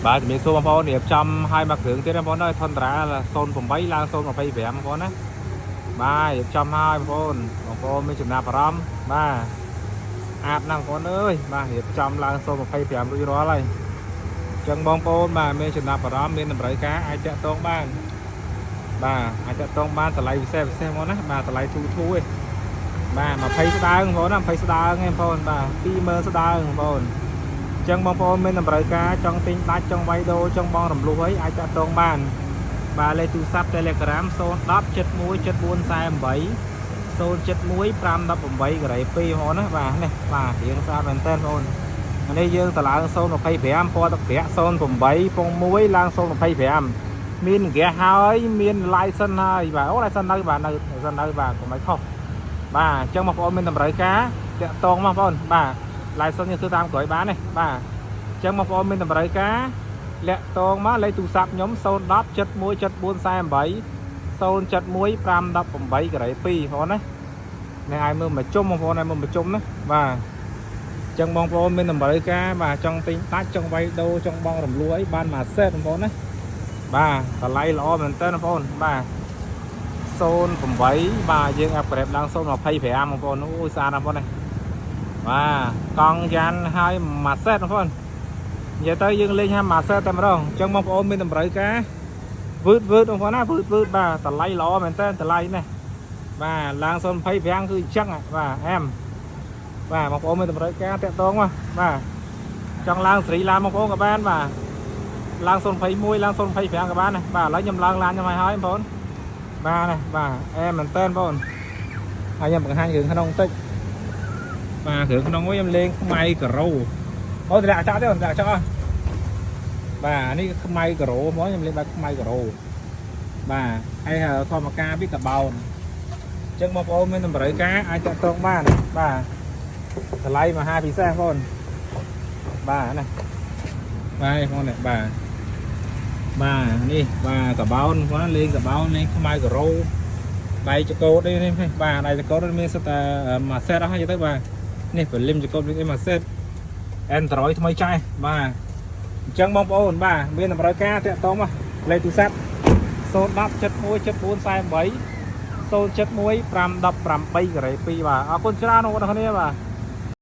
បាទជំរាបសួរបងប្អូនរៀបចំឲ្យមកគ្រឿងទៀតបងប្អូនអើយថនតារា08ឡើង025បងប្អូនណាបាទរៀបចំឲ្យបងប្អូនមានចំណាប់អារម្មណ៍បាទអាប់ណាស់បងប្អូនអើយបាទរៀបចំឡើង025រួចរាល់ហើយអញ្ចឹងបងប្អូនបាទមានចំណាប់អារម្មណ៍មានតម្រូវការអាចតាក់ទងបានបាទអាចតាក់ទងបានតម្លៃពិសេសបងប្អូនណាបាទតម្លៃធូរធូរឯងបាទ20ស្ដើងបងប្អូនណា20ស្ដើងឯងបងប្អូនបាទ20000ស្ដើងបងប្អូនចឹងបងប្អូនមានតម្រូវការចង់ទិញដាច់ចង់វាយដូរចង់បងរំលោះអីអាចតាក់ទងបានបាទលេខទូរស័ព្ទ Telegram 010 71 7448 071 518ការ៉េ2បងប្អូនណាបាទនេះបាទរៀងស្អាតមែនតើបងប្អូននេះយើងតឡើង025ពណ៌ទឹកប្រាក់08ពង1ឡើង025មានហ្គាសហើយមាន license ហើយបាទអូ license នៅបាទនៅ license នៅបាទកុំឲ្យខុសបាទអញ្ចឹងបងប្អូនមានតម្រូវការតាក់ទងមកបងប្អូនបាទlicense នេះគឺតាមក្រោយបានទេបាទអញ្ចឹងបងប្អូនមានតម្រូវការលាក់តងមកលេខទូរស័ព្ទខ្ញុំ010 71 7448 071 518ការ៉េ2បងប្អូនណានេះឲ្យមើលមកជុំបងប្អូនឲ្យមើលមកជុំណាបាទអញ្ចឹងបងប្អូនមានតម្រូវការបាទចង់ទិញដាច់ចង់វាយដូរចង់បងរំលោះអីបានមួយសេតបងប្អូនណាបាទតម្លៃល្អមែនតើបងប្អូនបាទ08បាទយើងអាប់ក្រេតឡើង025បងប្អូនអូយស្អាតណាស់បងប្អូនណាបាទកង់យ៉ាន់ឲ្យមួយសេតបងប្អូននិយាយទៅយើងលេងឲ្យមួយសេតតែម្ដងអញ្ចឹងបងប្អូនមានតម្រូវការវឺតបងប្អូនណាវឺតបាទតម្លៃល្អមែនតើតម្លៃនេះបាទឡើង025គឺអញ្ចឹងបាទអែមបាទបងប្អូនមានតម្រូវការតាក់ទងមកបាទចង់ឡើងស្រីឡានបងប្អូនក៏បានបាទឡើង021ឡើង025ក៏បានណាបាទឥឡូវខ្ញុំឡើងឡានខ្ញុំឲ្យបងប្អូនបាទណាបាទអែមមែនតើបងប្អូនហើយខ្ញុំបង្ហាញរឿងក្នុងបន្តិចបាទគ្រឿងក្នុងវិញខ្ញុំលេងខ្មៅការ៉ូអូតម្លាក់ចោលទេតម្លាក់ចោលបាទនេះខ្មៅការ៉ូមកខ្ញុំលេងបែបខ្មៅការ៉ូបាទហើយធម្មការវាកបោនអញ្ចឹងបងប្អូនមានតម្រូវការអាចតាក់ទងបានបាទតម្លៃមហាពិសេសបងប្អូនបាទណាបាទបងប្អូនបាទបាទនេះបាទកបោនបងលេងកបោនលេងខ្មៅការ៉ូដៃចកោតនេះបាទដៃចកោតមានសិតតែមួយសេតអស់ហើយទៅបាទនេះពលិមចកោតនេះមួយសេត Android ថ្មីចាស់បាទអញ្ចឹងបងប្អូនបាទមានតម្រូវការតាក់ទងមកលេខទូរស័ព្ទ010 71 7448 071 518ការ៉េ2បាទអរគុណច្រើនបងប្អូនគ្នាបាទ